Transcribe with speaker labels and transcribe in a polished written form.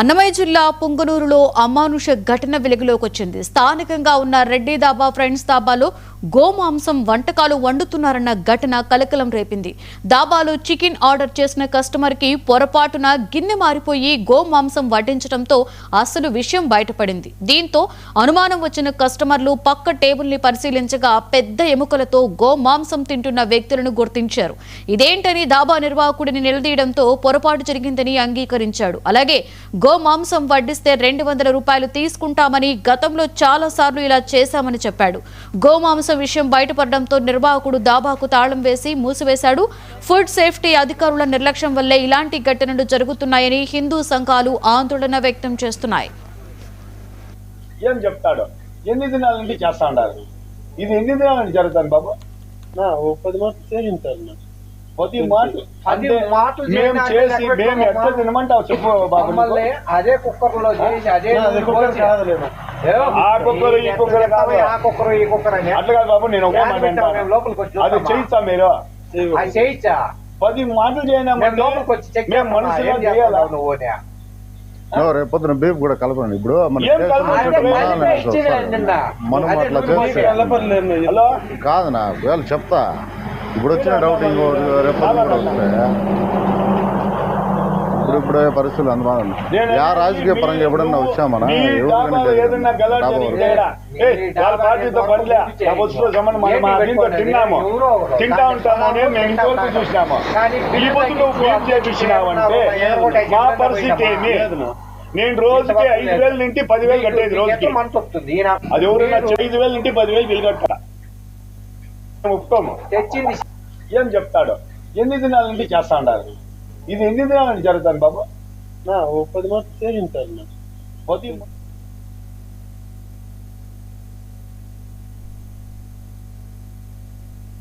Speaker 1: అన్నమయ్య జిల్లా పుంగనూరులో అమానుష ఘటన వెలుగులోకి వచ్చింది. స్థానికంగా ఉన్న రెడ్డి దాబా ఫ్రెండ్స్ దాబాలో గోమాంసం వంటకాలు వండుతున్నారన్న ఘటన కలకలం రేపింది. దాబాలో చికెన్ ఆర్డర్ చేసిన కస్టమర్ కి పొరపాటున గిన్నె మారిపోయి గోమాంసం వడ్డించడంతో అసలు విషయం బయటపడింది. దీంతో అనుమానం వచ్చిన కస్టమర్లు పక్క టేబుల్ ని పరిశీలించగా పెద్ద ఎముకలతో గోమాంసం తింటున్న వ్యక్తులను గుర్తించారు. ఇదేంటని దాబా నిర్వాహకుడిని నిలదీయడంతో పొరపాటు జరిగిందని అంగీకరించాడు. అలాగే గోమాంసం వడ్డిస్తే 200 రూపాయలు తీసుకుంటామని గతంలో చాలా సార్లు ఇలా చేశామని చెప్పాడు. గోమాంసం విషయం బయటపడడంతో నిర్వాహకుడు దాబాకు తాళం వేసి మూసివేశాడు. ఫుడ్ సేఫ్టీ అధికారుల నిర్లక్ష్యం వల్లే ఇలాంటి ఘటనలు జరుగుతున్నాయని హిందూ సంఘాలు ఆందోళన వ్యక్తం చేస్తున్నాయి.
Speaker 2: ఏం చెప్తాడు? ఎన్ని దినాల నుండి చేస్తా ఉండాలి? ఇది ఎన్ని దినాల నుంచి జరుగుతాను బాబు?
Speaker 3: 10 మాటలు చేయింటారు.
Speaker 2: 10 మాటలు మేము చేసి మేము ఎట్లా తినమంటావు చెప్పు బాబు.
Speaker 4: అదే కుక్కర్ లో చేసి అదే
Speaker 2: ఆ కుక్కర్ ఈ కుక్కర్ కాదు,
Speaker 4: ఆ కుక్కర్ ఈ కుక్కర్ అని
Speaker 2: అట్లా కాదు బాబు. నేను ఒకే మాట అంటాను,
Speaker 4: లోపలికి వచ్చి
Speaker 2: అది చేయిస్తా. మీరు
Speaker 4: అది చేయించా
Speaker 2: 10 మాటలు చేయనా?
Speaker 4: లోపలికి వచ్చి చెక్
Speaker 2: మేము మనుషులు చేయాలా?
Speaker 5: రేపు పొద్దున బీఫ్ కూడా కలపండి. ఇప్పుడు మనం అట్లా చేస్తే కాదు నా వేళ చెప్తా. ఇప్పుడు వచ్చిన డౌట్ ఇంకో రేపు కూడా వస్తాయి. ఇప్పుడే పరిస్థితులు అందుబాటు. రాజకీయ పరంగా ఎప్పుడన్నా వచ్చామన్నా
Speaker 2: తిన్నాము, తింటా ఉంటామని మేము ఇంతవరకు చూసినాము. ఈ పొద్దు నువ్వు ఏం చేపించినావంటే మా పరిస్థితి ఏమి? నేను రోజుకి 5,000 నుండి 10,000 కట్టేది రోజుకి. అది ఎవరైనా 5,000 నుండి 10,000 బిల్ కట్ట ఒప్పుకోము. ఏం చెప్తాడు? ఎన్ని దినాల నుండి చేస్తా ఉండాలి? ఇది ఎన్ని దినాల నుంచి జరుగుతాను బాబు?
Speaker 3: 10 మాటలు చేయింటారు.